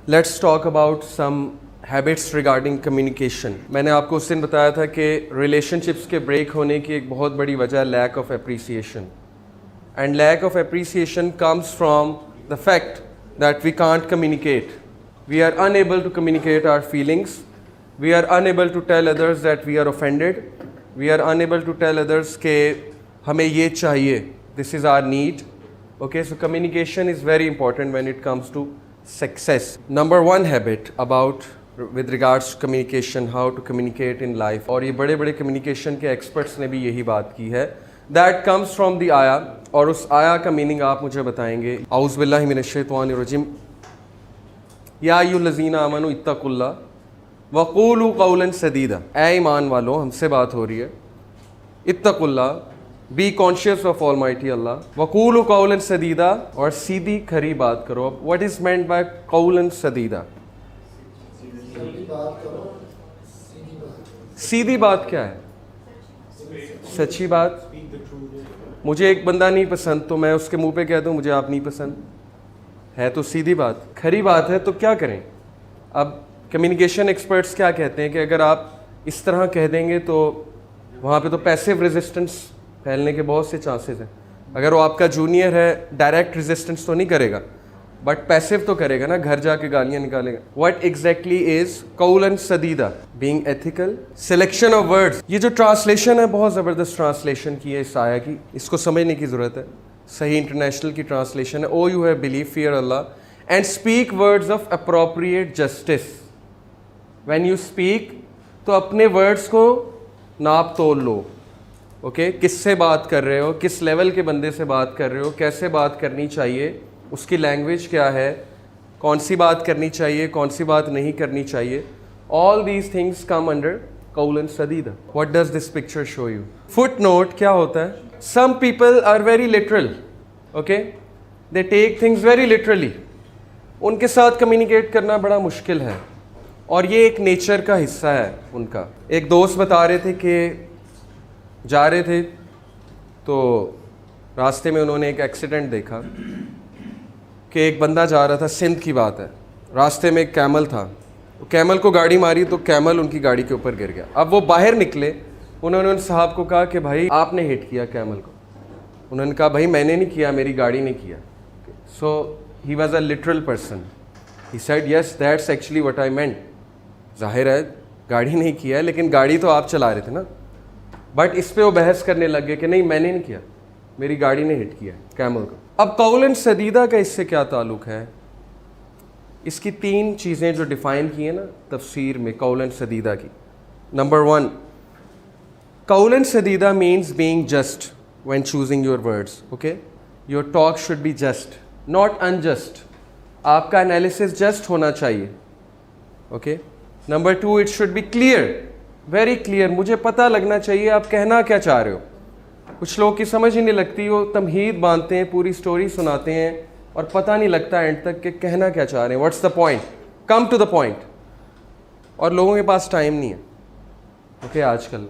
Let's talk about some habits regarding communication. मैंने आपको उस दिन बताया था कि रिलेशनशिप्स के ब्रेक होने की एक बहुत बड़ी वजह lack of appreciation, and lack of appreciation comes from the fact that we can't communicate, we are unable to communicate our feelings, we are unable to tell others that we are offended, we are unable to tell others के हमें ये चाहिए, this is our need. Okay, so communication is very important when it comes to success. Number one habit about with regards to communication, how to communicate in life, और ये बड़े बड़े communication के experts ने भी यही बात की है, that comes from the आया, और उस आया का meaning आप मुझे बताएंगे। औज़ु बिल्लाहि मिनश्शैतानिर्रजीम, या अय्युहल्लज़ीना आमनू इत्तक़ुल्लाह वक़ूलू क़ौलन सदीदा, ऐ ईमान वालों हमसे बात हो रही है, इत्तक़ुल्लाह, be conscious of almighty Allah, वक़ूलू क़ौलन सदीदा, और सीधी खरी बात करो। व्हाट इज़ मेंट बाय क़ौलन सदीदा? सीधी बात क्या है? सच्ची बात। मुझे एक बंदा नहीं पसंद तो मैं उसके मुंह पे कह दूं मुझे आप नहीं पसंद, है तो सीधी बात। खरी बात है तो क्या करें? अब कम्युनिकेशन एक्सपर्ट्स क्या कहते हैं कि अगर आप इस तरह कह देंगे तो वहाँ पे तो पैसिव रेजिस्टेंस फैलने के बहुत से चांसेस हैं। अगर वो आपका जूनियर है, डायरेक्ट रेजिस्टेंस तो नहीं करेगा बट पैसिव तो करेगा ना, घर जाके गालियाँ निकालेगा। व्हाट एग्जैक्टली इज कौलन सदीदा? Being ethical, selection of words. ये जो ट्रांसलेशन है बहुत ज़बरदस्त ट्रांसलेशन की है इस आया की, इसको समझने की ज़रूरत है। सही इंटरनेशनल की ट्रांसलेशन है, O you have believe fear Allah and speak words of appropriate justice. When you speak तो अपने वर्ड्स को नाप तोल लो। ओके, किससे बात कर रहे हो, किस लेवल के बंदे से बात कर रहे हो, कैसे बात करनी चाहिए, उसकी लैंग्वेज क्या है, कौन सी बात करनी चाहिए, कौन सी बात नहीं करनी चाहिए। All these things come under कौलन सदीदा। What does this picture show you? Footnote क्या होता है? Some people are very literal, okay, they take things very literally. उनके साथ कम्युनिकेट करना बड़ा मुश्किल है और ये एक नेचर का हिस्सा है उनका। एक दोस्त बता रहे थे कि जा रहे थे तो रास्ते में उन्होंने एक एक्सीडेंट देखा कि एक बंदा जा रहा था, सिंध की बात है, रास्ते में एक कैमल था, तो कैमल को गाड़ी मारी तो कैमल उनकी गाड़ी के ऊपर गिर गया। अब वो बाहर निकले, उन्होंने उन साहब को कहा कि भाई आपने हिट किया कैमल को। उन्होंने कहा भाई मैंने नहीं किया, मेरी गाड़ी ने किया। So he was a literal person, he said yes that's actually what I meant. जाहिर है गाड़ी नहीं किया है लेकिन गाड़ी तो आप चला रहे थे ना। बट इस पे वो बहस करने लग गए कि नहीं मैंने नहीं किया, मेरी गाड़ी ने हिट किया कैमल को। अब कौलन सदीदा का इससे क्या ताल्लुक है? इसकी तीन चीज़ें जो डिफ़ाइन की हैं ना तफसीर में कौलन सदीदा की। नंबर वन, कौलन सदीदा means being just when choosing your words. Okay, your talk should be just, not unjust. आपका एनालिसिस जस्ट होना चाहिए। Okay, number two, it should be clear, very clear. मुझे पता लगना चाहिए आप कहना क्या चाह रहे हो। कुछ लोग की समझ ही नहीं लगती, वो तमहीद बांधते हैं, पूरी स्टोरी सुनाते हैं और पता नहीं लगता एंड तक कि कहना क्या चाह रहे हैं। What's the point? Come to the point. और लोगों के पास टाइम नहीं है। ओके, आजकल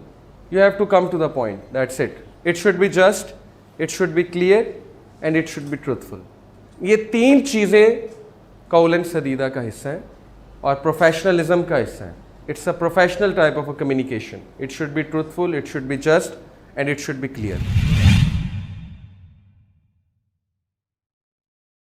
you have to come to the point, that's it. It should be just, it should be clear and it should be truthful. ये तीन चीज़ें कौलन सदीदा का हिस्सा है और प्रोफेशनलिज्म का हिस्सा है। It's a professional type of a communication. It should be truthful, it should be just, and it should be clear.